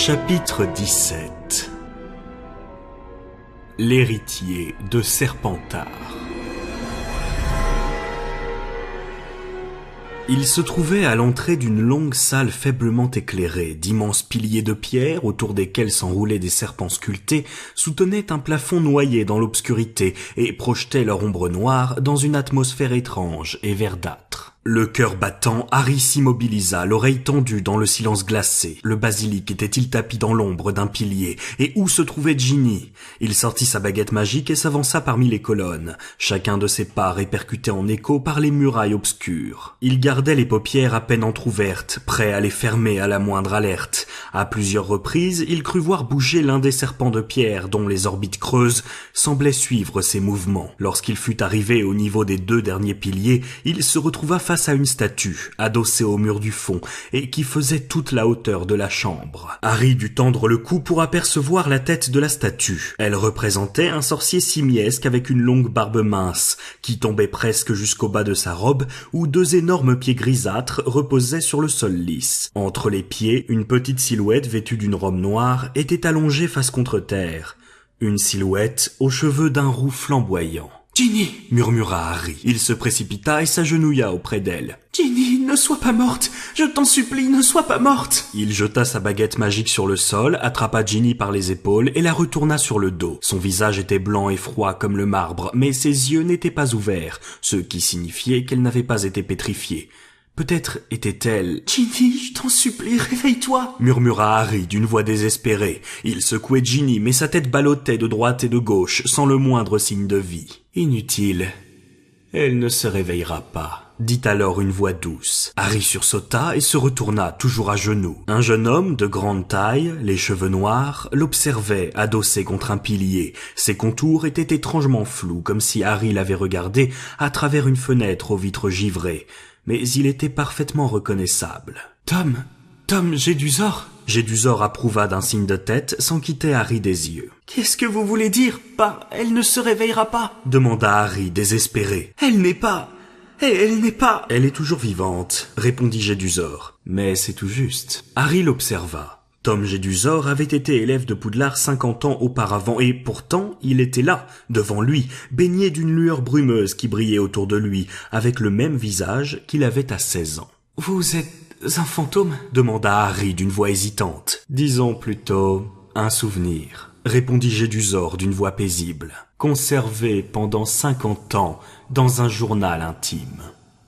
Chapitre 17. L'héritier de Serpentard. Il se trouvait à l'entrée d'une longue salle faiblement éclairée. D'immenses piliers de pierre, autour desquels s'enroulaient des serpents sculptés, soutenaient un plafond noyé dans l'obscurité et projetaient leur ombre noire dans une atmosphère étrange et verdâtre. Le cœur battant, Harry s'immobilisa, l'oreille tendue dans le silence glacé. Le basilic était-il tapi dans l'ombre d'un pilier? Et où se trouvait Ginny? Il sortit sa baguette magique et s'avança parmi les colonnes. Chacun de ses pas répercutait en écho par les murailles obscures. Il gardait les paupières à peine entr'ouvertes, prêt à les fermer à la moindre alerte. À plusieurs reprises, il crut voir bouger l'un des serpents de pierre dont les orbites creuses semblaient suivre ses mouvements. Lorsqu'il fut arrivé au niveau des 2 derniers piliers, il se retrouva face à une statue, adossée au mur du fond, et qui faisait toute la hauteur de la chambre. Harry dut tendre le cou pour apercevoir la tête de la statue. Elle représentait un sorcier simiesque avec une longue barbe mince, qui tombait presque jusqu'au bas de sa robe, où 2 énormes pieds grisâtres reposaient sur le sol lisse. Entre les pieds, une petite silhouette vêtue d'une robe noire était allongée face contre terre. Une silhouette aux cheveux d'un roux flamboyant. « Ginny !» murmura Harry. Il se précipita et s'agenouilla auprès d'elle. « Ginny, ne sois pas morte! Je t'en supplie, ne sois pas morte !» Il jeta sa baguette magique sur le sol, attrapa Ginny par les épaules et la retourna sur le dos. Son visage était blanc et froid comme le marbre, mais ses yeux n'étaient pas ouverts, ce qui signifiait qu'elle n'avait pas été pétrifiée. Peut-être était-elle... « Ginny, je t'en supplie, réveille-toi » murmura Harry d'une voix désespérée. Il secouait Ginny, mais sa tête ballottait de droite et de gauche, sans le moindre signe de vie. « Inutile. Elle ne se réveillera pas. » dit alors une voix douce. Harry sursauta et se retourna, toujours à genoux. Un jeune homme de grande taille, les cheveux noirs, l'observait, adossé contre un pilier. Ses contours étaient étrangement flous, comme si Harry l'avait regardé à travers une fenêtre aux vitres givrées. Mais il était parfaitement reconnaissable. « Tom Jedusor ?» Jedusor approuva d'un signe de tête sans quitter Harry des yeux. « Qu'est-ce que vous voulez dire par « elle ne se réveillera pas » demanda Harry, désespéré. « Elle n'est pas... Elle est toujours vivante, » répondit Jedusor. « Mais c'est tout juste. » Harry l'observa. Tom Jedusor avait été élève de Poudlard 50 ans auparavant, et pourtant il était là, devant lui, baigné d'une lueur brumeuse qui brillait autour de lui, avec le même visage qu'il avait à 16 ans. « Vous êtes un fantôme ?» demanda Harry d'une voix hésitante. « Disons plutôt un souvenir », répondit Jedusor d'une voix paisible, conservé pendant 50 ans dans un journal intime.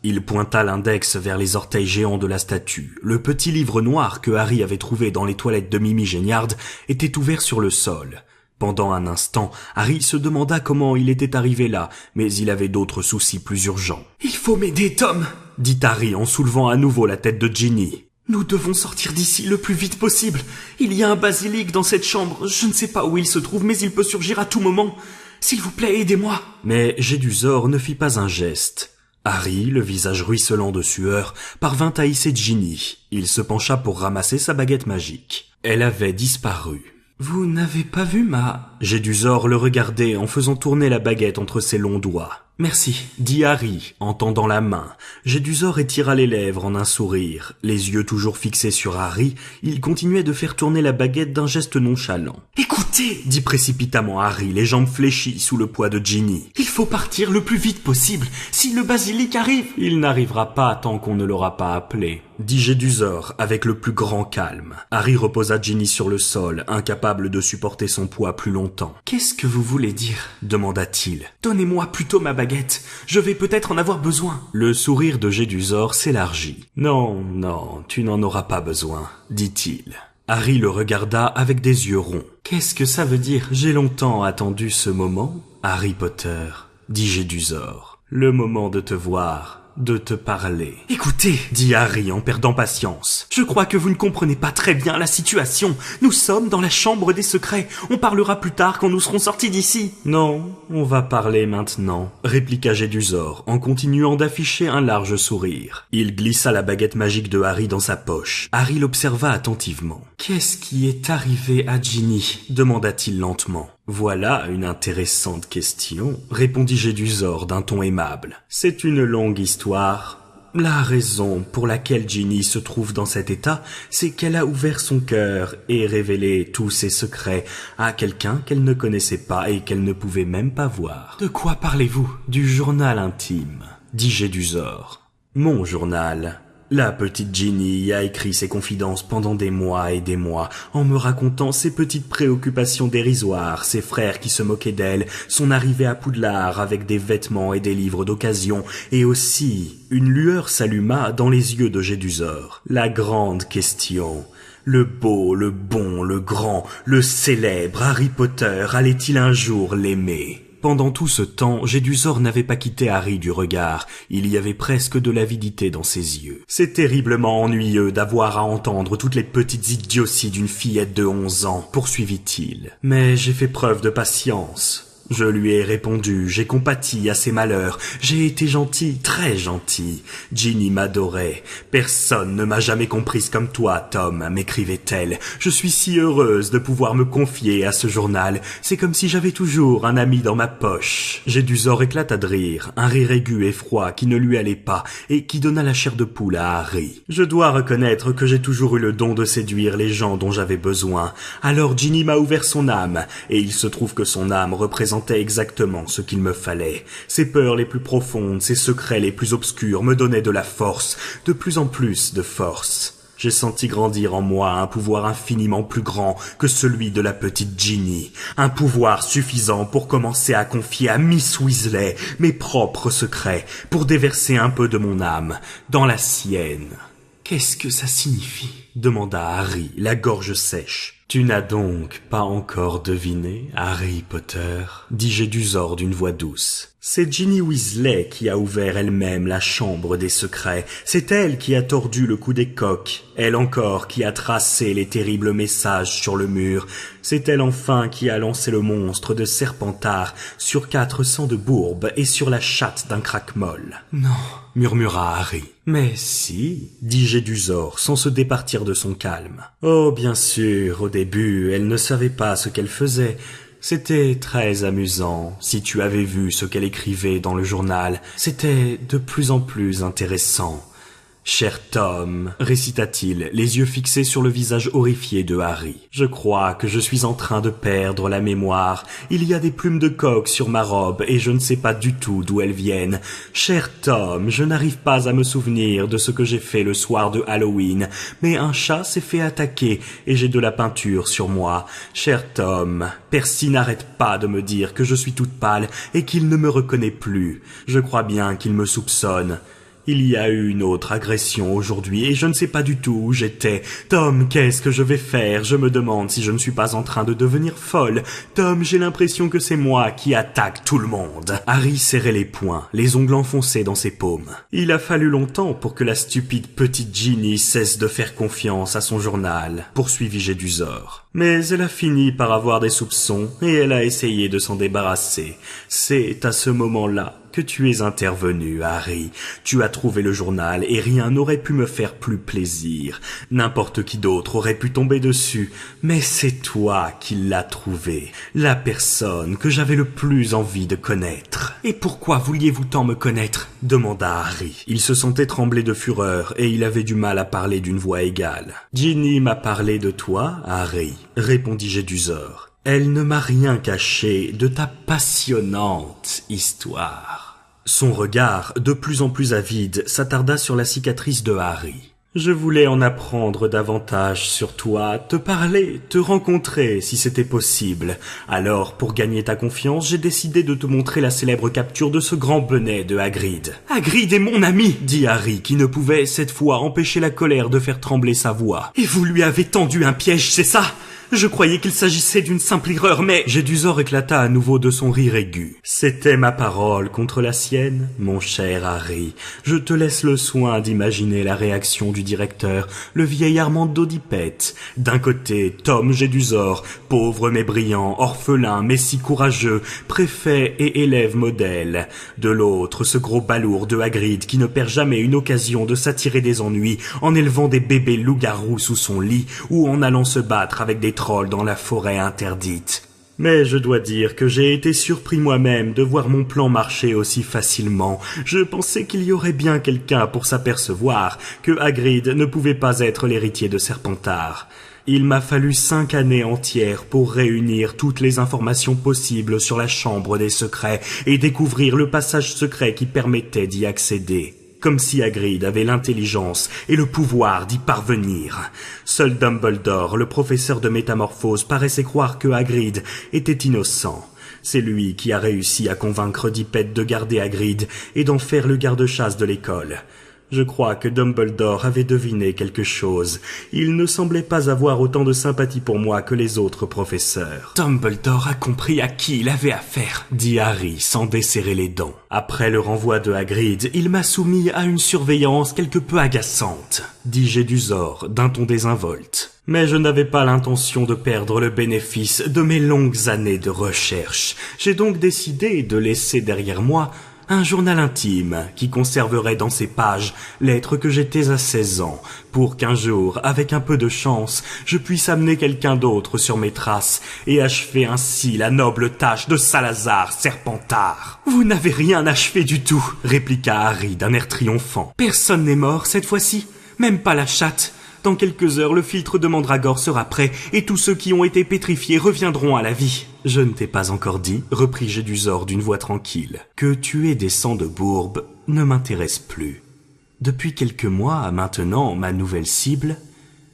Il pointa l'index vers les orteils géants de la statue. Le petit livre noir que Harry avait trouvé dans les toilettes de Mimi Géniard était ouvert sur le sol. Pendant un instant, Harry se demanda comment il était arrivé là, mais il avait d'autres soucis plus urgents. « Il faut m'aider, Tom !» dit Harry en soulevant à nouveau la tête de Ginny. « Nous devons sortir d'ici le plus vite possible. Il y a un basilic dans cette chambre. Je ne sais pas où il se trouve, mais il peut surgir à tout moment. S'il vous plaît, aidez-moi !» Mais Jedusor ne fit pas un geste. Harry, le visage ruisselant de sueur, parvint à hisser Ginny. Il se pencha pour ramasser sa baguette magique. Elle avait disparu. « Vous n'avez pas vu ma... » Jedusor le regardait en faisant tourner la baguette entre ses longs doigts. « Merci, » dit Harry, en tendant la main. Jedusor étira les lèvres en un sourire. Les yeux toujours fixés sur Harry, il continuait de faire tourner la baguette d'un geste nonchalant. « Écoutez » dit précipitamment Harry, les jambes fléchies sous le poids de Ginny. « Il faut partir le plus vite possible. Si le basilic arrive... » « Il n'arrivera pas tant qu'on ne l'aura pas appelé. » dit Jedusor avec le plus grand calme. Harry reposa Ginny sur le sol, incapable de supporter son poids plus longtemps. « Qu'est-ce que vous voulez dire ?» demanda-t-il. « Donnez-moi plutôt ma baguette. Je vais peut-être en avoir besoin. » Le sourire de Jedusor s'élargit. « Non, tu n'en auras pas besoin, » dit-il. Harry le regarda avec des yeux ronds. « Qu'est-ce que ça veut dire ? J'ai longtemps attendu ce moment, Harry Potter, » dit Jedusor. « Le moment de te voir. » De te parler. « Écoutez, » dit Harry en perdant patience. « Je crois que vous ne comprenez pas très bien la situation. Nous sommes dans la chambre des secrets. On parlera plus tard quand nous serons sortis d'ici. » « Non, on va parler maintenant, » répliqua Jedusor en continuant d'afficher un large sourire. Il glissa la baguette magique de Harry dans sa poche. Harry l'observa attentivement. « Qu'est-ce qui est arrivé à Ginny ?» demanda-t-il lentement. « Voilà une intéressante question, » répondit Jedusor d'un ton aimable. « C'est une longue histoire. La raison pour laquelle Ginny se trouve dans cet état, c'est qu'elle a ouvert son cœur et révélé tous ses secrets à quelqu'un qu'elle ne connaissait pas et qu'elle ne pouvait même pas voir. De quoi parlez-vous? Du journal intime, dit Jedusor. Mon journal. La petite Ginny a écrit ses confidences pendant des mois et des mois, en me racontant ses petites préoccupations dérisoires, ses frères qui se moquaient d'elle, son arrivée à Poudlard avec des vêtements et des livres d'occasion, et aussi une lueur s'alluma dans les yeux de Jedusor. La grande question. Le beau, le bon, le grand, le célèbre Harry Potter allait-il un jour l'aimer? Pendant tout ce temps, Jedusor n'avait pas quitté Harry du regard. Il y avait presque de l'avidité dans ses yeux. C'est terriblement ennuyeux d'avoir à entendre toutes les petites idioties d'une fillette de 11 ans, poursuivit-il. Mais j'ai fait preuve de patience. Je lui ai répondu, j'ai compati à ses malheurs, j'ai été gentil, très gentil. Ginny m'adorait. Personne ne m'a jamais comprise comme toi, Tom, m'écrivait-elle. Je suis si heureuse de pouvoir me confier à ce journal. C'est comme si j'avais toujours un ami dans ma poche. Jedusor éclata de rire, un rire aigu et froid qui ne lui allait pas et qui donna la chair de poule à Harry. Je dois reconnaître que j'ai toujours eu le don de séduire les gens dont j'avais besoin. Alors Ginny m'a ouvert son âme, et il se trouve que son âme représentait exactement ce qu'il me fallait. Ses peurs les plus profondes, ses secrets les plus obscurs me donnaient de la force, de plus en plus de force. J'ai senti grandir en moi un pouvoir infiniment plus grand que celui de la petite Ginny, un pouvoir suffisant pour commencer à confier à Miss Weasley mes propres secrets, pour déverser un peu de mon âme dans la sienne. « Qu'est-ce que ça signifie ?» demanda Harry, la gorge sèche. « Tu n'as donc pas encore deviné, Harry Potter ?» dit Jedusor d'une voix douce. C'est Ginny Weasley qui a ouvert elle-même la chambre des secrets. C'est elle qui a tordu le cou des coqs. Elle encore qui a tracé les terribles messages sur le mur. C'est elle enfin qui a lancé le monstre de Serpentard sur 400 de Bourbe et sur la chatte d'un craquemolle. « Non » murmura Harry. « Mais si » dit Jedusor sans se départir de son calme. « Oh, bien sûr, au début, elle ne savait pas ce qu'elle faisait. C'était très amusant, si tu avais vu ce qu'elle écrivait dans le journal. C'était de plus en plus intéressant. » « Cher Tom, récita-t-il, les yeux fixés sur le visage horrifié de Harry, je crois que je suis en train de perdre la mémoire. Il y a des plumes de coq sur ma robe et je ne sais pas du tout d'où elles viennent. Cher Tom, je n'arrive pas à me souvenir de ce que j'ai fait le soir de Halloween, mais un chat s'est fait attaquer et j'ai de la peinture sur moi. Cher Tom, Percy n'arrête pas de me dire que je suis toute pâle et qu'il ne me reconnaît plus. Je crois bien qu'il me soupçonne. Il y a eu une autre agression aujourd'hui et je ne sais pas du tout où j'étais. Tom, qu'est-ce que je vais faire? Je me demande si je ne suis pas en train de devenir folle. Tom, j'ai l'impression que c'est moi qui attaque tout le monde. Harry serrait les poings, les ongles enfoncés dans ses paumes. Il a fallu longtemps pour que la stupide petite Ginny cesse de faire confiance à son journal, poursuivit Jedusor. Mais elle a fini par avoir des soupçons et elle a essayé de s'en débarrasser. C'est à ce moment-là que tu es intervenu, Harry. Tu as trouvé le journal et rien n'aurait pu me faire plus plaisir. N'importe qui d'autre aurait pu tomber dessus, mais c'est toi qui l'as trouvé, la personne que j'avais le plus envie de connaître. Et pourquoi vouliez-vous tant me connaître? Demanda Harry. Il se sentait trembler de fureur et il avait du mal à parler d'une voix égale. Ginny m'a parlé de toi, Harry, répondit Jedusor. Elle ne m'a rien caché de ta passionnante histoire. Son regard, de plus en plus avide, s'attarda sur la cicatrice de Harry. Je voulais en apprendre davantage sur toi, te parler, te rencontrer, si c'était possible. Alors, pour gagner ta confiance, j'ai décidé de te montrer la célèbre capture de ce grand bonnet de Hagrid. « Hagrid est mon ami !» dit Harry, qui ne pouvait, cette fois, empêcher la colère de faire trembler sa voix. « Et vous lui avez tendu un piège, c'est ça ? Je croyais qu'il s'agissait d'une simple erreur, mais... » Jedusor éclata à nouveau de son rire aigu. « C'était ma parole contre la sienne, mon cher Harry. Je te laisse le soin d'imaginer la réaction du directeur, le vieil Armando Di Pet. D'un côté, Tom Jedusor, pauvre mais brillant, orphelin mais si courageux, préfet et élève modèle. De l'autre, ce gros balourd de Hagrid qui ne perd jamais une occasion de s'attirer des ennuis en élevant des bébés loups-garous sous son lit ou en allant se battre avec des trolls dans la forêt interdite. Mais je dois dire que j'ai été surpris moi-même de voir mon plan marcher aussi facilement. Je pensais qu'il y aurait bien quelqu'un pour s'apercevoir que Hagrid ne pouvait pas être l'héritier de Serpentard. Il m'a fallu 5 années entières pour réunir toutes les informations possibles sur la chambre des secrets et découvrir le passage secret qui permettait d'y accéder. Comme si Hagrid avait l'intelligence et le pouvoir d'y parvenir. Seul Dumbledore, le professeur de métamorphose, paraissait croire que Hagrid était innocent. C'est lui qui a réussi à convaincre Dippet de garder Hagrid et d'en faire le garde-chasse de l'école. Je crois que Dumbledore avait deviné quelque chose. Il ne semblait pas avoir autant de sympathie pour moi que les autres professeurs. Dumbledore a compris à qui il avait affaire, dit Harry sans desserrer les dents. Après le renvoi de Hagrid, il m'a soumis à une surveillance quelque peu agaçante, dit Jedusor d'un ton désinvolte. Mais je n'avais pas l'intention de perdre le bénéfice de mes longues années de recherche. J'ai donc décidé de laisser derrière moi un journal intime qui conserverait dans ses pages l'être que j'étais à 16 ans, pour qu'un jour, avec un peu de chance, je puisse amener quelqu'un d'autre sur mes traces et achever ainsi la noble tâche de Salazar Serpentard. « Vous n'avez rien achevé du tout !» répliqua Harry d'un air triomphant. « Personne n'est mort cette fois-ci, même pas la chatte. Dans quelques heures, le filtre de Mandragore sera prêt et tous ceux qui ont été pétrifiés reviendront à la vie. » « Je ne t'ai pas encore dit, reprit Jedusor d'une voix tranquille, que tuer des sangs de bourbe ne m'intéresse plus. Depuis quelques mois, maintenant, ma nouvelle cible,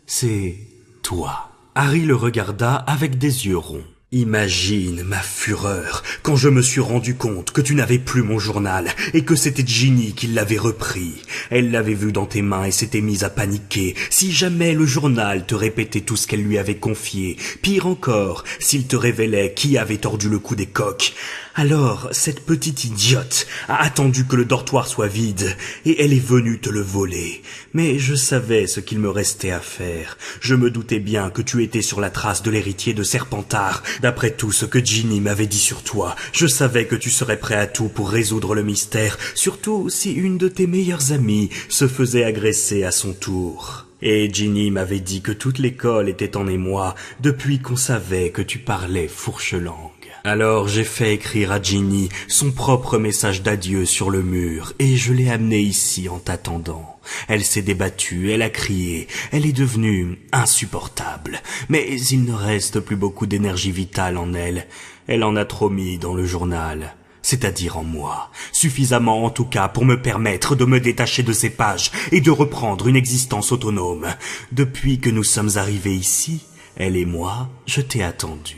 c'est toi. » Harry le regarda avec des yeux ronds. Imagine ma fureur quand je me suis rendu compte que tu n'avais plus mon journal et que c'était Ginny qui l'avait repris. Elle l'avait vu dans tes mains et s'était mise à paniquer si jamais le journal te répétait tout ce qu'elle lui avait confié. Pire encore, s'il te révélait qui avait tordu le cou des coqs. Alors, cette petite idiote a attendu que le dortoir soit vide, et elle est venue te le voler. Mais je savais ce qu'il me restait à faire. Je me doutais bien que tu étais sur la trace de l'héritier de Serpentard, d'après tout ce que Ginny m'avait dit sur toi. Je savais que tu serais prêt à tout pour résoudre le mystère, surtout si une de tes meilleures amies se faisait agresser à son tour. Et Ginny m'avait dit que toute l'école était en émoi depuis qu'on savait que tu parlais fourche-langue. Alors j'ai fait écrire à Ginny son propre message d'adieu sur le mur et je l'ai amenée ici en t'attendant. Elle s'est débattue, elle a crié, elle est devenue insupportable. Mais il ne reste plus beaucoup d'énergie vitale en elle. Elle en a trop mis dans le journal. C'est-à-dire en moi, suffisamment en tout cas pour me permettre de me détacher de ces pages et de reprendre une existence autonome. Depuis que nous sommes arrivés ici, elle et moi, je t'ai attendu.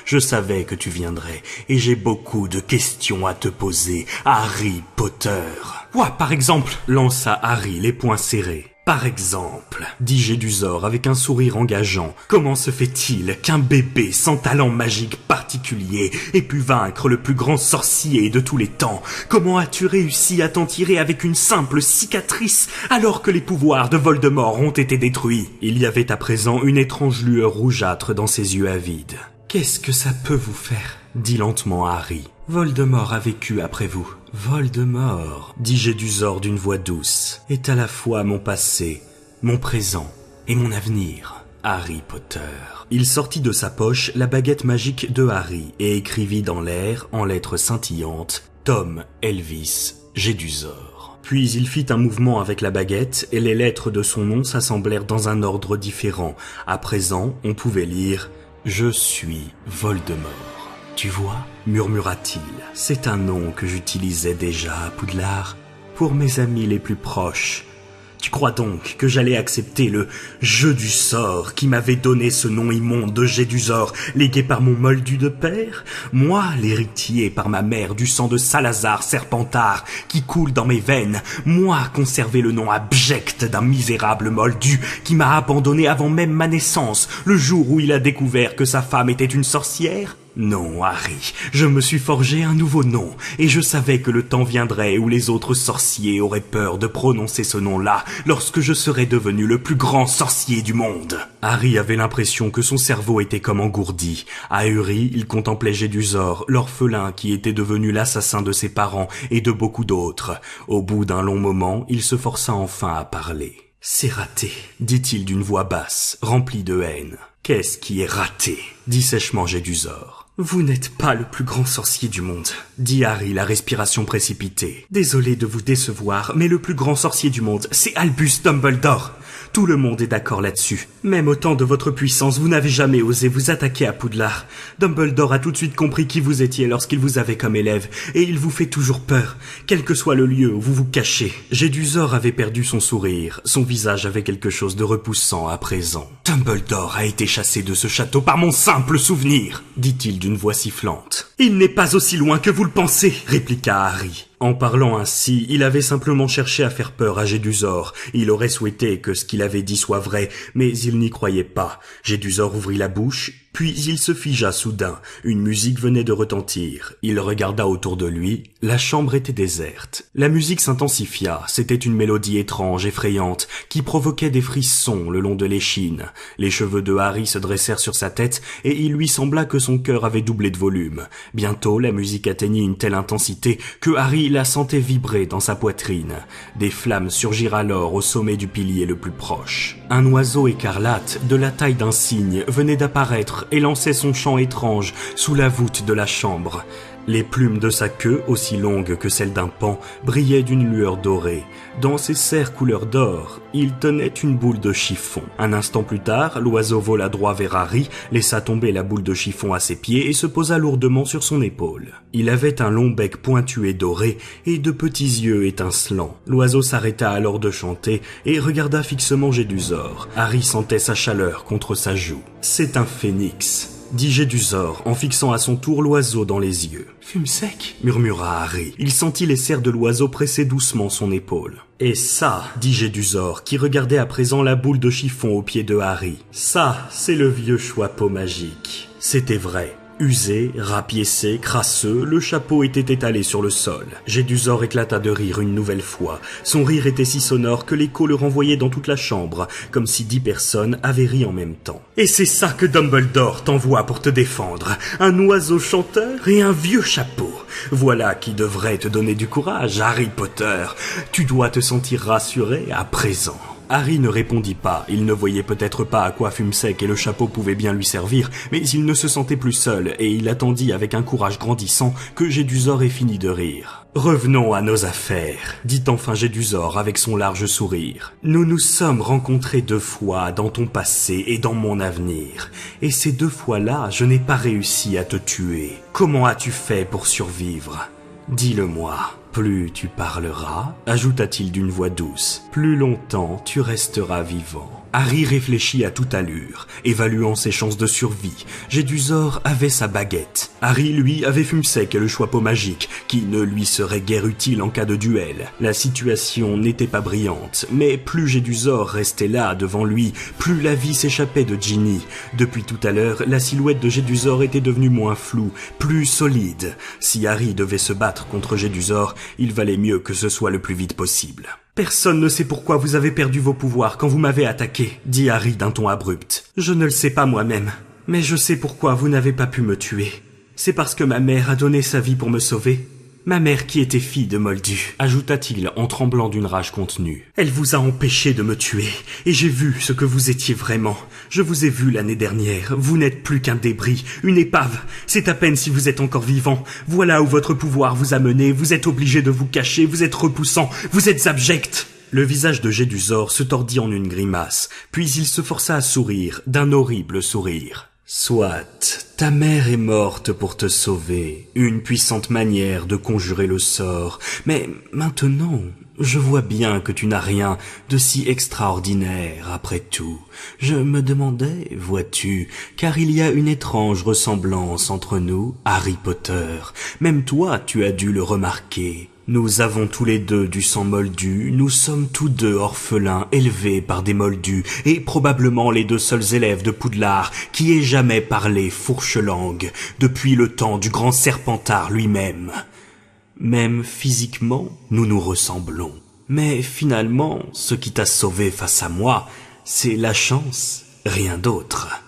Je savais que tu viendrais, et j'ai beaucoup de questions à te poser, Harry Potter. « Quoi, par exemple ?» lança Harry les poings serrés. « Par exemple, dit Jedusor avec un sourire engageant, comment se fait-il qu'un bébé sans talent magique particulier ait pu vaincre le plus grand sorcier de tous les temps? Comment as-tu réussi à t'en tirer avec une simple cicatrice alors que les pouvoirs de Voldemort ont été détruits ?» Il y avait à présent une étrange lueur rougeâtre dans ses yeux avides. « Qu'est-ce que ça peut vous faire ?» dit lentement Harry. « Voldemort a vécu après vous. »« Voldemort, dit Jedusor d'une voix douce, est à la fois mon passé, mon présent et mon avenir. Harry Potter. » Il sortit de sa poche la baguette magique de Harry et écrivit dans l'air, en lettres scintillantes, « Tom Elvis Jedusor ». Puis il fit un mouvement avec la baguette et les lettres de son nom s'assemblèrent dans un ordre différent. À présent, on pouvait lire « Je suis Voldemort ». « Tu vois » murmura-t-il, « c'est un nom que j'utilisais déjà à Poudlard pour mes amis les plus proches. Tu crois donc que j'allais accepter le jeu du sort qui m'avait donné ce nom immonde de Jedusor, légué par mon moldu de père? Moi, l'héritier par ma mère du sang de Salazar Serpentard qui coule dans mes veines, moi, conserver le nom abject d'un misérable moldu qui m'a abandonné avant même ma naissance, le jour où il a découvert que sa femme était une sorcière? Non, Harry, je me suis forgé un nouveau nom, et je savais que le temps viendrait où les autres sorciers auraient peur de prononcer ce nom-là lorsque je serais devenu le plus grand sorcier du monde. Harry avait l'impression que son cerveau était comme engourdi. Ahuri, il contemplait Jedusor, l'orphelin qui était devenu l'assassin de ses parents et de beaucoup d'autres. Au bout d'un long moment, il se força enfin à parler. « C'est raté, dit-il d'une voix basse, remplie de haine. « Qu'est-ce qui est raté ?» dit sèchement Jedusor. Vous n'êtes pas le plus grand sorcier du monde, dit Harry, la respiration précipitée. Désolé de vous décevoir, mais le plus grand sorcier du monde, c'est Albus Dumbledore. Tout le monde est d'accord là-dessus. Même au temps de votre puissance, vous n'avez jamais osé vous attaquer à Poudlard. Dumbledore a tout de suite compris qui vous étiez lorsqu'il vous avait comme élève, et il vous fait toujours peur, quel que soit le lieu où vous vous cachez. Jedusor avait perdu son sourire, son visage avait quelque chose de repoussant à présent. Dumbledore a été chassé de ce château par mon simple souvenir, dit-il d'une voix sifflante. Il n'est pas aussi loin que vous le pensez, répliqua Harry. En parlant ainsi, il avait simplement cherché à faire peur à Jedusor. Il aurait souhaité que ce qu'il avait dit soit vrai, mais il n'y croyait pas. Jedusor ouvrit la bouche, puis il se figea soudain. Une musique venait de retentir. Il regarda autour de lui. La chambre était déserte. La musique s'intensifia. C'était une mélodie étrange, effrayante, qui provoquait des frissons le long de l'échine. Les cheveux de Harry se dressèrent sur sa tête, et il lui sembla que son cœur avait doublé de volume. Bientôt, la musique atteignit une telle intensité que Harry la sentait vibrer dans sa poitrine. Des flammes surgirent alors au sommet du pilier le plus proche. Un oiseau écarlate, de la taille d'un cygne, venait d'apparaître et lançait son chant étrange sous la voûte de la chambre. Les plumes de sa queue, aussi longues que celles d'un paon, brillaient d'une lueur dorée. Dans ses serres couleur d'or, il tenait une boule de chiffon. Un instant plus tard, l'oiseau vola droit vers Harry, laissa tomber la boule de chiffon à ses pieds et se posa lourdement sur son épaule. Il avait un long bec pointu et doré et de petits yeux étincelants. L'oiseau s'arrêta alors de chanter et regarda fixement Jedusor. Harry sentait sa chaleur contre sa joue. « C'est un phénix », dit Jedusor en fixant à son tour l'oiseau dans les yeux. « Fume sec » murmura Harry. Il sentit les serres de l'oiseau presser doucement son épaule. « Et ça » dit Jedusor, qui regardait à présent la boule de chiffon au pied de Harry. « Ça, c'est le vieux chapeau magique. » C'était vrai. Usé, rapiécé, crasseux, le chapeau était étalé sur le sol. Jedusor éclata de rire une nouvelle fois. Son rire était si sonore que l'écho le renvoyait dans toute la chambre, comme si 10 personnes avaient ri en même temps. « Et c'est ça que Dumbledore t'envoie pour te défendre, un oiseau chanteur et un vieux chapeau. Voilà qui devrait te donner du courage, Harry Potter. Tu dois te sentir rassuré à présent. » Harry ne répondit pas. Il ne voyait peut-être pas à quoi Fume sec et le chapeau pouvaient bien lui servir, mais il ne se sentait plus seul, et il attendit avec un courage grandissant que Jedusor ait fini de rire. « Revenons à nos affaires, » dit enfin Jedusor avec son large sourire. « Nous nous sommes rencontrés 2 fois dans ton passé et dans mon avenir, et ces 2 fois-là, je n'ai pas réussi à te tuer. Comment as-tu fait pour survivre ? Dis-le-moi. » Plus tu parleras, ajouta-t-il d'une voix douce, plus longtemps tu resteras vivant. Harry réfléchit à toute allure, évaluant ses chances de survie. Jedusor avait sa baguette. Harry, lui, avait Fume sec et le chapeau magique, qui ne lui serait guère utile en cas de duel. La situation n'était pas brillante, mais plus Jedusor restait là devant lui, plus la vie s'échappait de Ginny. Depuis tout à l'heure, la silhouette de Jedusor était devenue moins floue, plus solide. Si Harry devait se battre contre Jedusor, il valait mieux que ce soit le plus vite possible. « Personne ne sait pourquoi vous avez perdu vos pouvoirs quand vous m'avez attaqué, » dit Harry d'un ton abrupt. « Je ne le sais pas moi-même, mais je sais pourquoi vous n'avez pas pu me tuer. C'est parce que ma mère a donné sa vie pour me sauver. Ma mère qui était fille de Moldu, » ajouta-t-il en tremblant d'une rage contenue. « Elle vous a empêché de me tuer, et j'ai vu ce que vous étiez vraiment. Je vous ai vu l'année dernière, vous n'êtes plus qu'un débris, une épave. C'est à peine si vous êtes encore vivant. Voilà où votre pouvoir vous a mené, vous êtes obligé de vous cacher, vous êtes repoussant, vous êtes abject. » Le visage de Jedusor se tordit en une grimace, puis il se força à sourire, d'un horrible sourire. « Soit, ta mère est morte pour te sauver, une puissante manière de conjurer le sort, mais maintenant, je vois bien que tu n'as rien de si extraordinaire après tout. Je me demandais, vois-tu, car il y a une étrange ressemblance entre nous, Harry Potter, même toi tu as dû le remarquer. Nous avons tous les 2 du sang moldu, nous sommes tous 2 orphelins élevés par des moldus, et probablement les 2 seuls élèves de Poudlard qui aient jamais parlé fourche-langue depuis le temps du grand Serpentard lui-même. Même physiquement, nous nous ressemblons. Mais finalement, ce qui t'a sauvé face à moi, c'est la chance, rien d'autre.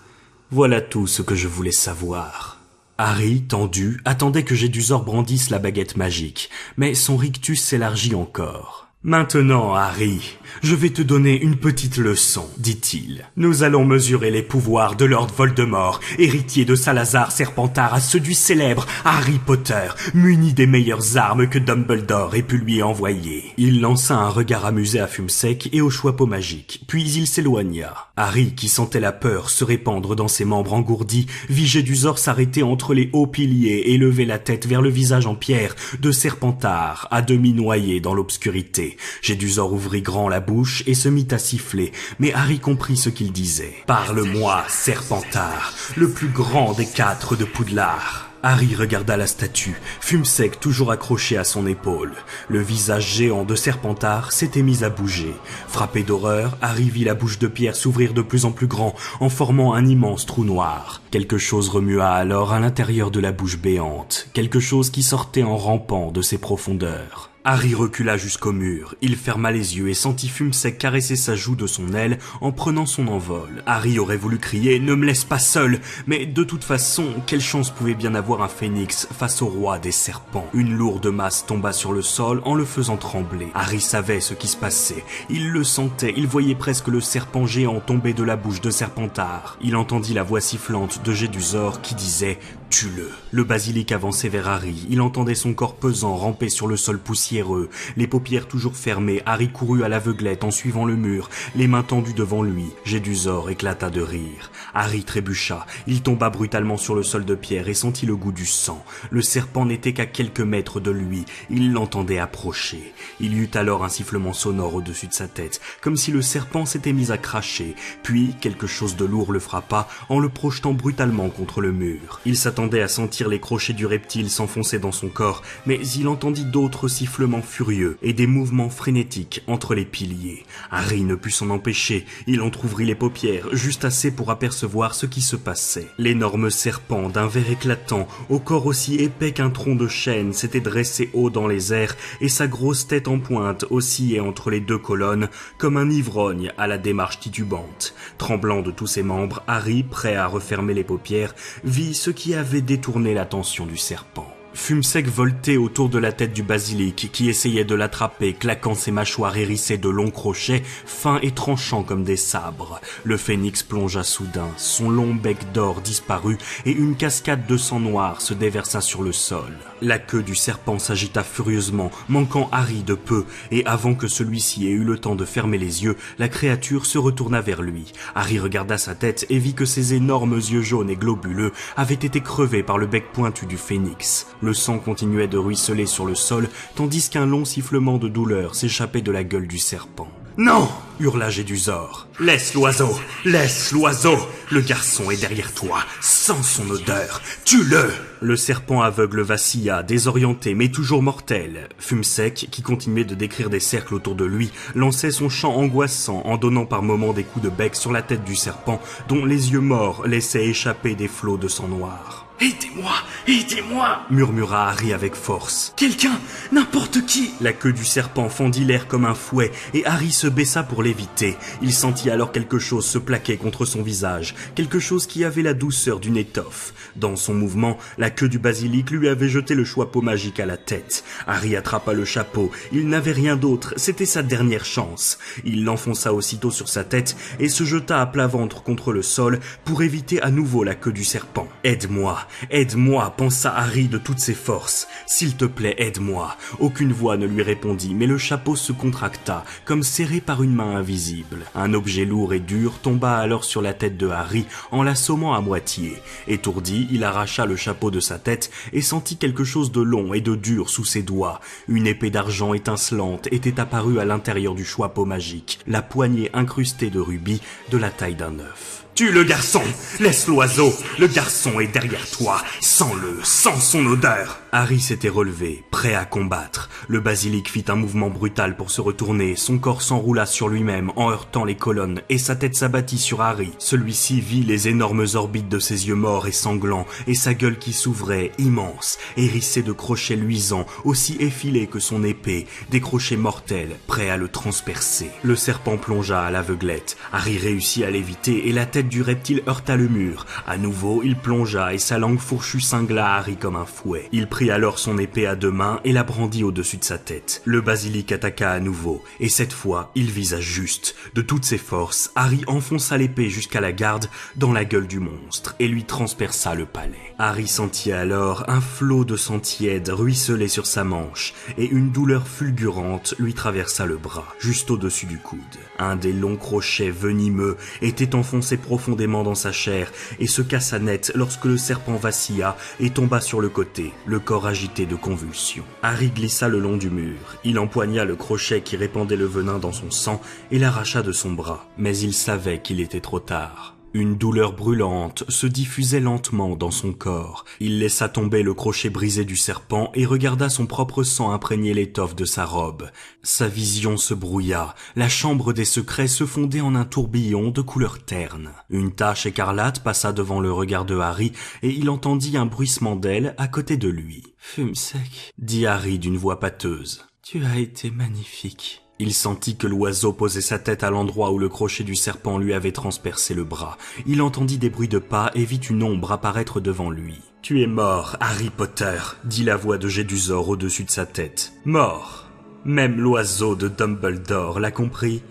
Voilà tout ce que je voulais savoir. » Harry, tendu, attendait que Jedusor brandisse la baguette magique, mais son rictus s'élargit encore. Maintenant, Harry, je vais te donner une petite leçon, dit-il. Nous allons mesurer les pouvoirs de Lord Voldemort, héritier de Salazar Serpentard, à ceux du célèbre Harry Potter, muni des meilleures armes que Dumbledore ait pu lui envoyer. Il lança un regard amusé à Fumsec et au Choixpeau magique, puis il s'éloigna. Harry, qui sentait la peur se répandre dans ses membres engourdis, vit Jedusor s'arrêter entre les hauts piliers et lever la tête vers le visage en pierre de Serpentard, à demi noyé dans l'obscurité. Jedusor ouvrit grand la bouche et se mit à siffler, mais Harry comprit ce qu'il disait. « Parle-moi, Serpentard, le plus grand des 4 de Poudlard !» Harry regarda la statue, Fumsec toujours accroché à son épaule. Le visage géant de Serpentard s'était mis à bouger. Frappé d'horreur, Harry vit la bouche de pierre s'ouvrir de plus en plus grand, en formant un immense trou noir. Quelque chose remua alors à l'intérieur de la bouche béante, quelque chose qui sortait en rampant de ses profondeurs. Harry recula jusqu'au mur, il ferma les yeux et sentit Fumsec caresser sa joue de son aile en prenant son envol. Harry aurait voulu crier « Ne me laisse pas seul !» mais de toute façon, quelle chance pouvait bien avoir un phénix face au roi des serpents? Une lourde masse tomba sur le sol en le faisant trembler. Harry savait ce qui se passait, il le sentait, il voyait presque le serpent géant tomber de la bouche de Serpentard. Il entendit la voix sifflante de Jedusor qui disait « Tue-le !» Le basilic avançait vers Harry, il entendait son corps pesant ramper sur le sol poussiéreux. Les paupières toujours fermées, Harry courut à l'aveuglette en suivant le mur, les mains tendues devant lui. Jedusor éclata de rire. Harry trébucha, il tomba brutalement sur le sol de pierre et sentit le goût du sang. Le serpent n'était qu'à quelques mètres de lui, il l'entendait approcher. Il y eut alors un sifflement sonore au-dessus de sa tête, comme si le serpent s'était mis à cracher, puis quelque chose de lourd le frappa en le projetant brutalement contre le mur. Il s'attendait à sentir les crochets du reptile s'enfoncer dans son corps, mais il entendit d'autres sifflements furieux et des mouvements frénétiques entre les piliers. Harry ne put s'en empêcher, il entrouvrit les paupières, juste assez pour apercevoir ce qui se passait. L'énorme serpent d'un vert éclatant, au corps aussi épais qu'un tronc de chêne, s'était dressé haut dans les airs et sa grosse tête en pointe oscillait entre les 2 colonnes comme un ivrogne à la démarche titubante. Tremblant de tous ses membres, Harry, prêt à refermer les paupières, vit ce qui avait détourné l'attention du serpent. Fumsec voltait autour de la tête du basilic qui essayait de l'attraper, claquant ses mâchoires hérissées de longs crochets, fins et tranchants comme des sabres. Le phénix plongea soudain, son long bec d'or disparut et une cascade de sang noir se déversa sur le sol. La queue du serpent s'agita furieusement, manquant Harry de peu, et avant que celui-ci ait eu le temps de fermer les yeux, la créature se retourna vers lui. Harry regarda sa tête et vit que ses énormes yeux jaunes et globuleux avaient été crevés par le bec pointu du phénix. Le sang continuait de ruisseler sur le sol, tandis qu'un long sifflement de douleur s'échappait de la gueule du serpent. « Non !» hurla Jedusor. « Laisse l'oiseau ! Laisse l'oiseau ! Le garçon est derrière toi, sens son odeur. Tue-le !» Le serpent aveugle vacilla, désorienté mais toujours mortel. Fumsec, qui continuait de décrire des cercles autour de lui, lançait son chant angoissant en donnant par moments des coups de bec sur la tête du serpent, dont les yeux morts laissaient échapper des flots de sang noir. « Aidez-moi, aidez-moi » murmura Harry avec force. « Quelqu'un, n'importe qui !» La queue du serpent fendit l'air comme un fouet et Harry se baissa pour l'éviter. Il sentit alors quelque chose se plaquer contre son visage, quelque chose qui avait la douceur d'une étoffe. Dans son mouvement, la queue du basilic lui avait jeté le Choixpeau magique à la tête. Harry attrapa le chapeau, il n'avait rien d'autre, c'était sa dernière chance. Il l'enfonça aussitôt sur sa tête et se jeta à plat ventre contre le sol pour éviter à nouveau la queue du serpent. « Aide-moi ! Aide-moi » pensa Harry de toutes ses forces. « S'il te plaît, aide-moi » Aucune voix ne lui répondit, mais le chapeau se contracta, comme serré par une main invisible. Un objet lourd et dur tomba alors sur la tête de Harry en l'assommant à moitié. Étourdi, il arracha le chapeau de sa tête et sentit quelque chose de long et de dur sous ses doigts. Une épée d'argent étincelante était apparue à l'intérieur du Choixpeau magique, la poignée incrustée de rubis de la taille d'un œuf. Tue le garçon, laisse l'oiseau, le garçon est derrière toi, sens-le, sens son odeur. Harry s'était relevé, prêt à combattre. Le basilic fit un mouvement brutal pour se retourner, son corps s'enroula sur lui-même en heurtant les colonnes et sa tête s'abattit sur Harry. Celui-ci vit les énormes orbites de ses yeux morts et sanglants et sa gueule qui s'ouvrait, immense, hérissée de crochets luisants, aussi effilés que son épée, des crochets mortels, prêts à le transpercer. Le serpent plongea à l'aveuglette. Harry réussit à l'éviter et la tête du reptile heurta le mur. À nouveau, il plongea et sa langue fourchue cingla Harry comme un fouet. Il prit alors son épée à 2 mains main et la brandit au-dessus de sa tête. Le basilic attaqua à nouveau, et cette fois, il visa juste. De toutes ses forces, Harry enfonça l'épée jusqu'à la garde dans la gueule du monstre et lui transperça le palais. Harry sentit alors un flot de sang tiède ruisseler sur sa manche, et une douleur fulgurante lui traversa le bras, juste au-dessus du coude. Un des longs crochets venimeux était enfoncé profondément dans sa chair et se cassa net lorsque le serpent vacilla et tomba sur le côté, le corps agité de convulsions. Harry glissa le long du mur. Il empoigna le crochet qui répandait le venin dans son sang et l'arracha de son bras, mais il savait qu'il était trop tard. Une douleur brûlante se diffusait lentement dans son corps. Il laissa tomber le crochet brisé du serpent et regarda son propre sang imprégner l'étoffe de sa robe. Sa vision se brouilla. La chambre des secrets se fondait en un tourbillon de couleur terne. Une tache écarlate passa devant le regard de Harry et il entendit un bruissement d'ailes à côté de lui. « Fumsec » dit Harry d'une voix pâteuse. « Tu as été magnifique. » Il sentit que l'oiseau posait sa tête à l'endroit où le crochet du serpent lui avait transpercé le bras. Il entendit des bruits de pas et vit une ombre apparaître devant lui. « Tu es mort, Harry Potter » dit la voix de Jedusor au-dessus de sa tête. « Mort. Même l'oiseau de Dumbledore l'a compris.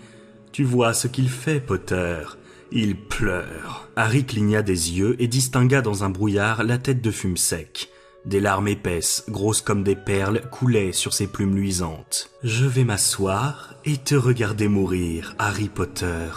Tu vois ce qu'il fait, Potter. Il pleure. » Harry cligna des yeux et distingua dans un brouillard la tête de Fumsec. Des larmes épaisses, grosses comme des perles, coulaient sur ses plumes luisantes. « Je vais m'asseoir et te regarder mourir, Harry Potter.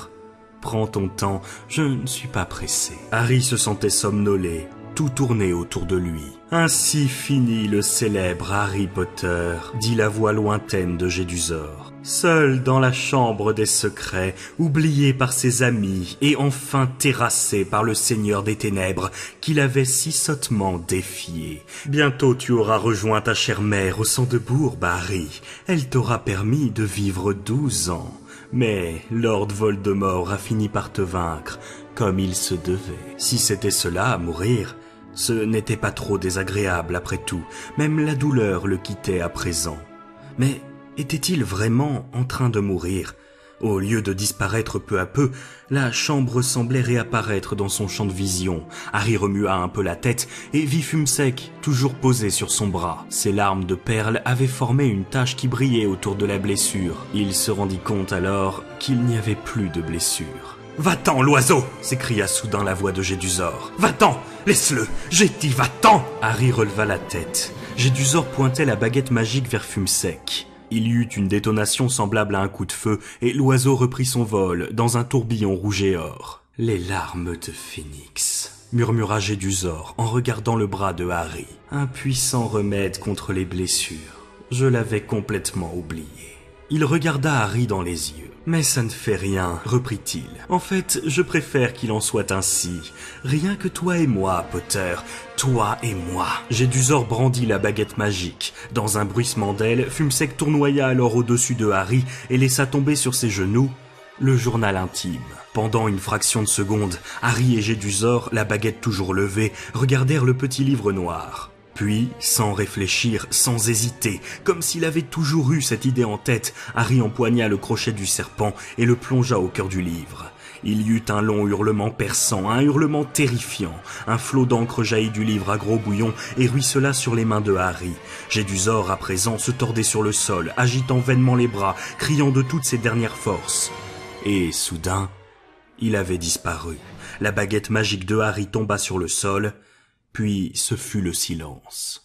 Prends ton temps, je ne suis pas pressé. » Harry se sentait somnolé, tout tournait autour de lui. « Ainsi finit le célèbre Harry Potter, » dit la voix lointaine de Jedusor. Seul dans la chambre des secrets, oublié par ses amis et enfin terrassé par le Seigneur des Ténèbres qu'il avait si sottement défié. Bientôt tu auras rejoint ta chère mère au Sang de Bourbe, Harry. Elle t'aura permis de vivre 12 ans. Mais Lord Voldemort a fini par te vaincre, comme il se devait. Si c'était cela, mourir, ce n'était pas trop désagréable après tout. Même la douleur le quittait à présent. Mais était-il vraiment en train de mourir? Au lieu de disparaître peu à peu, la chambre semblait réapparaître dans son champ de vision. Harry remua un peu la tête et vit Fumsec, toujours posé sur son bras. Ses larmes de perles avaient formé une tache qui brillait autour de la blessure. Il se rendit compte alors qu'il n'y avait plus de blessure. « Va-t'en, l'oiseau !» s'écria soudain la voix de Jedusor. « Va-t'en! Laisse-le! J'ai dit va-t'en !» Harry releva la tête. Jedusor pointait la baguette magique vers Fumsec. Il y eut une détonation semblable à un coup de feu et l'oiseau reprit son vol dans un tourbillon rouge et or. « Les larmes de Phénix » murmura Jedusor en regardant le bras de Harry. « Un puissant remède contre les blessures. Je l'avais complètement oublié. » Il regarda Harry dans les yeux. « Mais ça ne fait rien, reprit-il. En fait, je préfère qu'il en soit ainsi. Rien que toi et moi, Potter. Toi et moi. » Jedusor brandit la baguette magique. Dans un bruissement d'ailes, Fumsec tournoya alors au-dessus de Harry et laissa tomber sur ses genoux le journal intime. Pendant une fraction de seconde, Harry et Jedusor, la baguette toujours levée, regardèrent le petit livre noir. Puis, sans réfléchir, sans hésiter, comme s'il avait toujours eu cette idée en tête, Harry empoigna le crochet du serpent et le plongea au cœur du livre. Il y eut un long hurlement perçant, un hurlement terrifiant. Un flot d'encre jaillit du livre à gros bouillons et ruissela sur les mains de Harry. Jedusor, à présent, se tordait sur le sol, agitant vainement les bras, criant de toutes ses dernières forces. Et, soudain, il avait disparu. La baguette magique de Harry tomba sur le sol, puis ce fut le silence.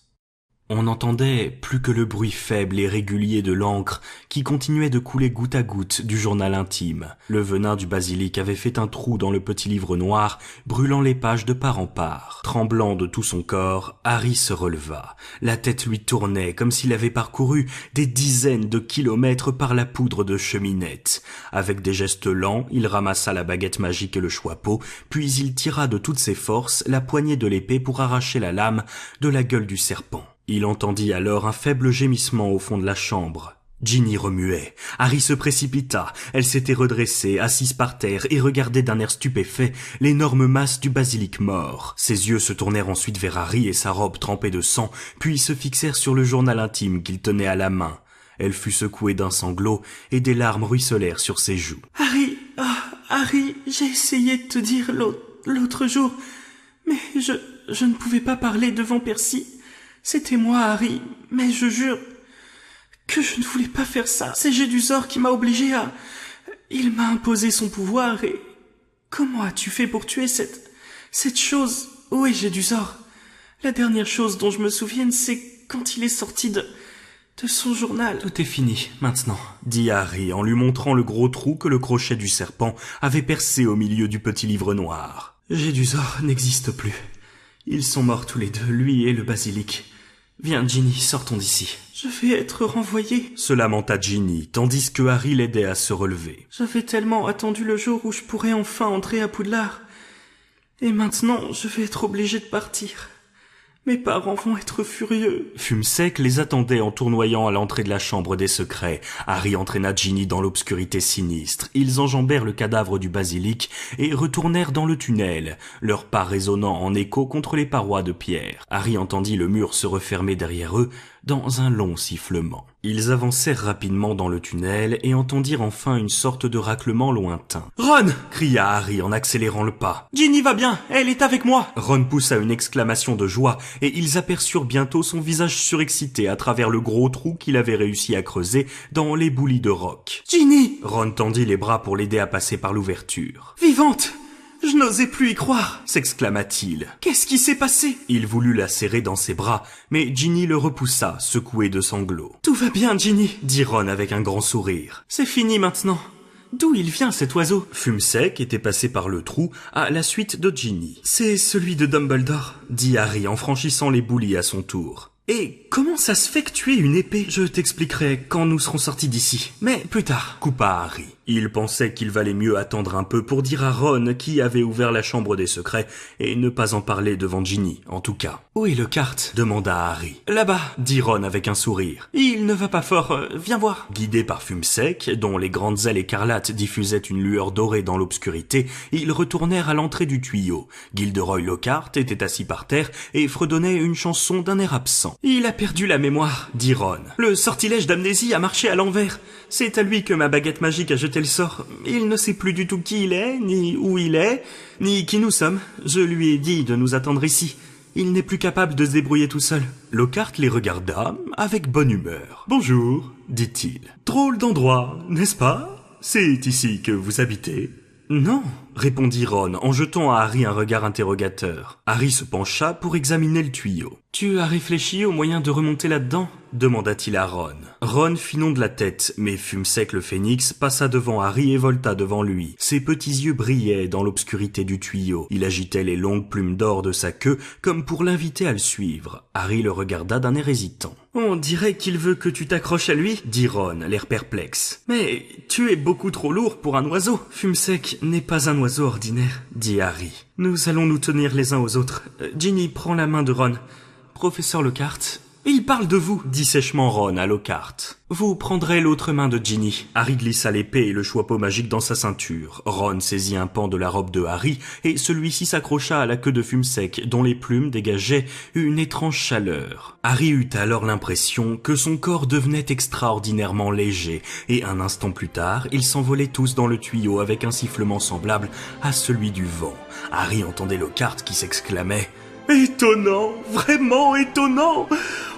On n'entendait plus que le bruit faible et régulier de l'encre qui continuait de couler goutte à goutte du journal intime. Le venin du basilic avait fait un trou dans le petit livre noir, brûlant les pages de part en part. Tremblant de tout son corps, Harry se releva. La tête lui tournait comme s'il avait parcouru des dizaines de kilomètres par la poudre de cheminette. Avec des gestes lents, il ramassa la baguette magique et le choixpeau, puis il tira de toutes ses forces la poignée de l'épée pour arracher la lame de la gueule du serpent. Il entendit alors un faible gémissement au fond de la chambre. Ginny remuait. Harry se précipita. Elle s'était redressée, assise par terre, et regardait d'un air stupéfait l'énorme masse du basilic mort. Ses yeux se tournèrent ensuite vers Harry et sa robe trempée de sang, puis se fixèrent sur le journal intime qu'il tenait à la main. Elle fut secouée d'un sanglot, et des larmes ruisselèrent sur ses joues. « Harry, j'ai essayé de te dire l'autre jour, mais je ne pouvais pas parler devant Percy. C'était moi, Harry, mais je jure que je ne voulais pas faire ça. C'est Jedusor qui m'a obligé à... Il m'a imposé son pouvoir et... Comment as-tu fait pour tuer cette chose? Où est Jedusor? La dernière chose dont je me souvienne, c'est quand il est sorti de son journal. Tout est fini, maintenant, dit Harry en lui montrant le gros trou que le crochet du serpent avait percé au milieu du petit livre noir. Jedusor n'existe plus. Ils sont morts tous les deux, lui et le basilic. Viens, Ginny, sortons d'ici. Je vais être renvoyé, se lamenta Ginny, tandis que Harry l'aidait à se relever. J'avais tellement attendu le jour où je pourrais enfin entrer à Poudlard. Et maintenant, je vais être obligé de partir. Mes parents vont être furieux. Fumsec les attendait en tournoyant à l'entrée de la chambre des secrets. Harry entraîna Ginny dans l'obscurité sinistre. Ils enjambèrent le cadavre du basilic et retournèrent dans le tunnel, leurs pas résonnant en écho contre les parois de pierre. Harry entendit le mur se refermer derrière eux dans un long sifflement. Ils avancèrent rapidement dans le tunnel et entendirent enfin une sorte de raclement lointain. « Ron !» cria Harry en accélérant le pas. « Ginny va bien, elle est avec moi !» Ron poussa une exclamation de joie et ils aperçurent bientôt son visage surexcité à travers le gros trou qu'il avait réussi à creuser dans l'éboulis de roc. « Ginny !» Ron tendit les bras pour l'aider à passer par l'ouverture. « Vivante !» « Je n'osais plus y croire !» s'exclama-t-il. « Qu'est-ce qui s'est passé ?» Il voulut la serrer dans ses bras, mais Ginny le repoussa, secoué de sanglots. « Tout va bien, Ginny !» dit Ron avec un grand sourire. « C'est fini maintenant. D'où il vient cet oiseau ?» Fumsec était passé par le trou à la suite de Ginny. « C'est celui de Dumbledore !» dit Harry en franchissant l'éboulis à son tour. « Et comment ça se fait que tu aies une épée ? Je t'expliquerai quand nous serons sortis d'ici. Mais plus tard. » coupa Harry. Il pensait qu'il valait mieux attendre un peu pour dire à Ron qui avait ouvert la chambre des secrets et ne pas en parler devant Ginny, en tout cas. « Où est le kart ?» demanda Harry. « Là-bas, » dit Ron avec un sourire. « Il ne va pas fort, viens voir. » Guidé par Fumsec, dont les grandes ailes écarlates diffusaient une lueur dorée dans l'obscurité, ils retournèrent à l'entrée du tuyau. Gilderoy Lockhart était assis par terre et fredonnait une chanson d'un air absent. « Il a perdu la mémoire, » dit Ron. « Le sortilège d'amnésie a marché à l'envers. C'est à lui que ma baguette magique a jeté le sort. Il ne sait plus du tout qui il est, ni où il est, ni qui nous sommes. Je lui ai dit de nous attendre ici. Il n'est plus capable de se débrouiller tout seul. » Lockhart les regarda avec bonne humeur. « Bonjour, » dit-il. « Drôle d'endroit, n'est-ce pas? C'est ici que vous habitez ?» « Non, » répondit Ron en jetant à Harry un regard interrogateur. Harry se pencha pour examiner le tuyau. « Tu as réfléchi au moyen de remonter là-dedans ?» demanda-t-il à Ron. Ron fit non de la tête, mais Fumsec le phénix passa devant Harry et volta devant lui. Ses petits yeux brillaient dans l'obscurité du tuyau. Il agitait les longues plumes d'or de sa queue comme pour l'inviter à le suivre. Harry le regarda d'un air hésitant. « On dirait qu'il veut que tu t'accroches à lui, » dit Ron, l'air perplexe. « Mais tu es beaucoup trop lourd pour un oiseau. »« Fumsec n'est pas un oiseau ordinaire, » dit Harry. « Nous allons nous tenir les uns aux autres. Ginny, prends la main de Ron. Professeur Lockhart... » « Il parle de vous, » dit sèchement Ron à Lockhart. « Vous prendrez l'autre main de Ginny. » Harry glissa l'épée et le chapeau magique dans sa ceinture. Ron saisit un pan de la robe de Harry et celui-ci s'accrocha à la queue de Fumsec dont les plumes dégageaient une étrange chaleur. Harry eut alors l'impression que son corps devenait extraordinairement léger et un instant plus tard, ils s'envolaient tous dans le tuyau avec un sifflement semblable à celui du vent. Harry entendait Lockhart qui s'exclamait « Étonnant, vraiment étonnant!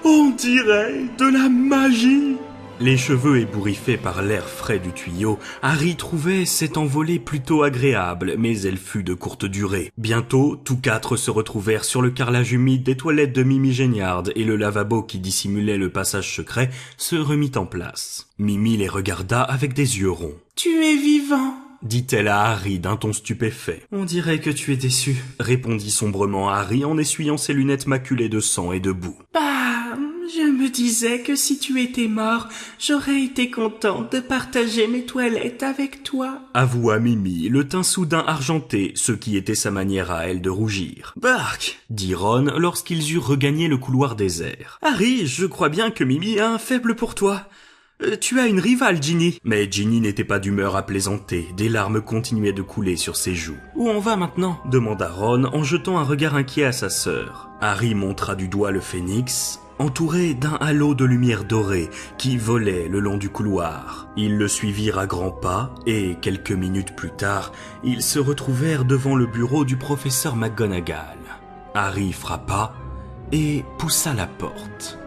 On dirait de la magie !» Les cheveux ébouriffés par l'air frais du tuyau, Harry trouvait cette envolée plutôt agréable, mais elle fut de courte durée. Bientôt, tous quatre se retrouvèrent sur le carrelage humide des toilettes de Mimi Géniard et le lavabo qui dissimulait le passage secret se remit en place. Mimi les regarda avec des yeux ronds. « Tu es vivant !» dit-elle à Harry d'un ton stupéfait. « On dirait que tu es déçu, » répondit sombrement Harry en essuyant ses lunettes maculées de sang et de boue. « Bah, je me disais que si tu étais mort, j'aurais été contente de partager mes toilettes avec toi. » avoua Mimi, le teint soudain argenté, ce qui était sa manière à elle de rougir. « Bark !» dit Ron lorsqu'ils eurent regagné le couloir désert. « Harry, je crois bien que Mimi a un faible pour toi. » Tu as une rivale, Ginny. » Mais Ginny n'était pas d'humeur à plaisanter. Des larmes continuaient de couler sur ses joues. « Où on va maintenant ?» demanda Ron en jetant un regard inquiet à sa sœur. Harry montra du doigt le phénix, entouré d'un halo de lumière dorée qui volait le long du couloir. Ils le suivirent à grands pas et, quelques minutes plus tard, ils se retrouvèrent devant le bureau du professeur McGonagall. Harry frappa, et poussa la porte.